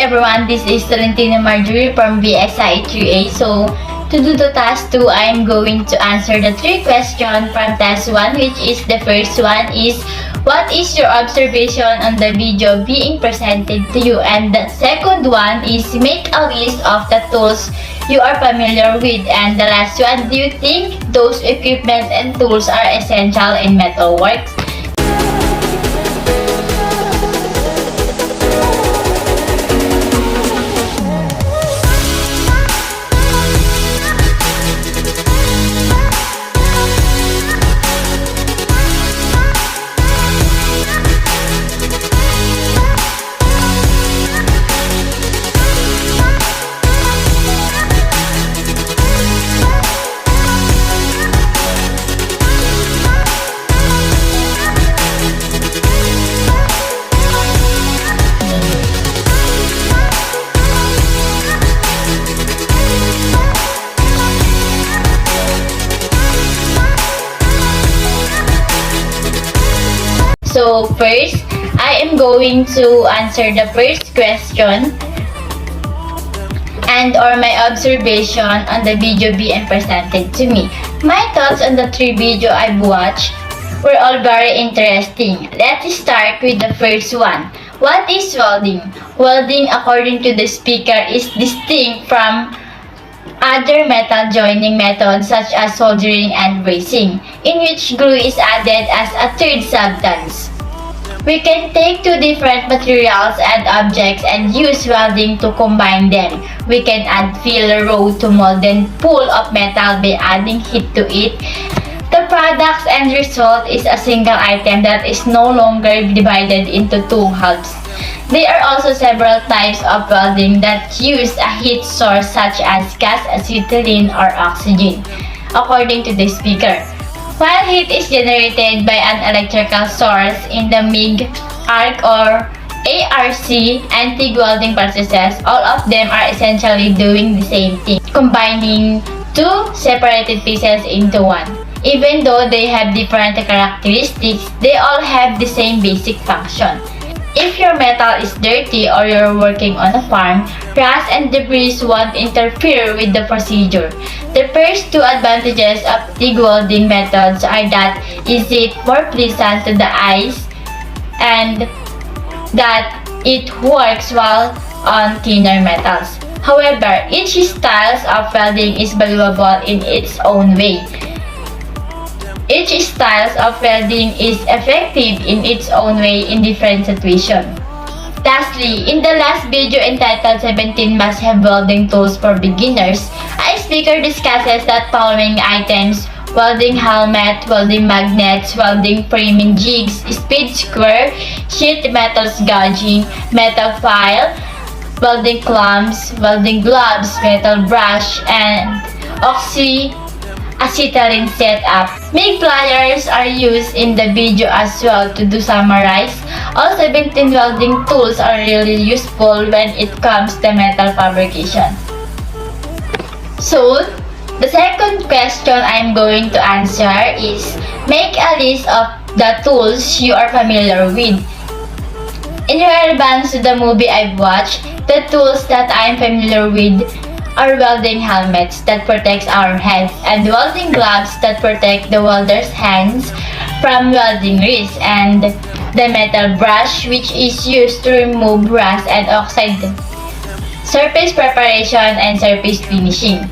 everyone, this is Tolentino Marjorie from VSI 3A. So, to do the task 2, I am going to answer the 3 questions from task 1, which is the first one is, what is your observation on the video being presented to you? And the second one is, make a list of the tools you are familiar with. And the last one, do you think those equipment and tools are essential in metalworks? So first, I am going to answer the first question and or my observation on the video being presented to me. My thoughts on the 3 video I've watched were all very interesting. Let's start with the first one. What is welding? Welding, according to the speaker, is distinct from other metal joining methods such as soldering and brazing, in which glue is added as a third substance. We can take 2 different materials and objects and use welding to combine them. We can add filler row to mold and pull of metal by adding heat to it. The product and result is a single item that is no longer divided into 2 halves. There are also several types of welding that use a heat source such as gas, acetylene, or oxygen, according to the speaker. While heat is generated by an electrical source in the MIG, arc, or ARC and TIG welding processes, all of them are essentially doing the same thing, combining 2 separated pieces into one. Even though they have different characteristics, they all have the same basic function. If your metal is dirty or you're working on a farm, rust and debris won't interfere with the procedure. The first 2 advantages of TIG welding methods are that is it more pleasant to the eyes and that it works well on thinner metals. However, each style of welding is valuable in its own way. Each style of welding is effective in its own way in different situations. Lastly, in the last video entitled 17 Must-Have Welding Tools for Beginners, a speaker discusses that following items: welding helmet, welding magnets, welding framing jigs, speed square, sheet metal gouging, metal file, welding clamps, welding gloves, metal brush, and acetylene setup. MIG pliers are used in the video as well. To summarize, all 17 welding tools are really useful when it comes to metal fabrication. So, the second question I'm going to answer is, make a list of the tools you are familiar with. In relevance to the movie I've watched, the tools that I'm familiar with are welding helmets that protects our heads and welding gloves that protect the welder's hands from welding grease, and the metal brush which is used to remove rust and oxide, surface preparation and surface finishing.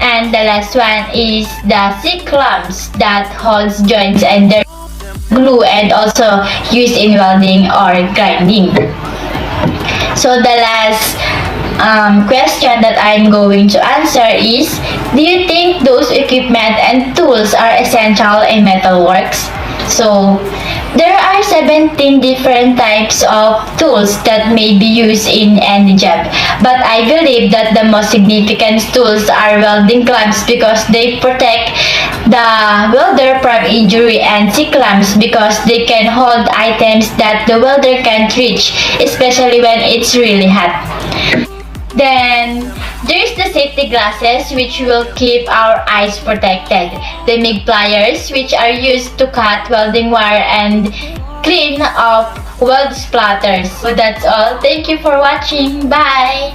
And the last one is the C-clamps that holds joints and their glue and also used in welding or grinding. So the last question that I'm going to answer is, do you think those equipment and tools are essential in metalworks? So, there are 17 different types of tools that may be used in any job, but I believe that the most significant tools are welding clamps because they protect the welder from injury, and C-clamps because they can hold items that the welder can't reach, especially when it's really hot. Then, there's the safety glasses which will keep our eyes protected. The MIG pliers which are used to cut welding wire and clean up world splatters. So that's all. Thank you for watching. Bye!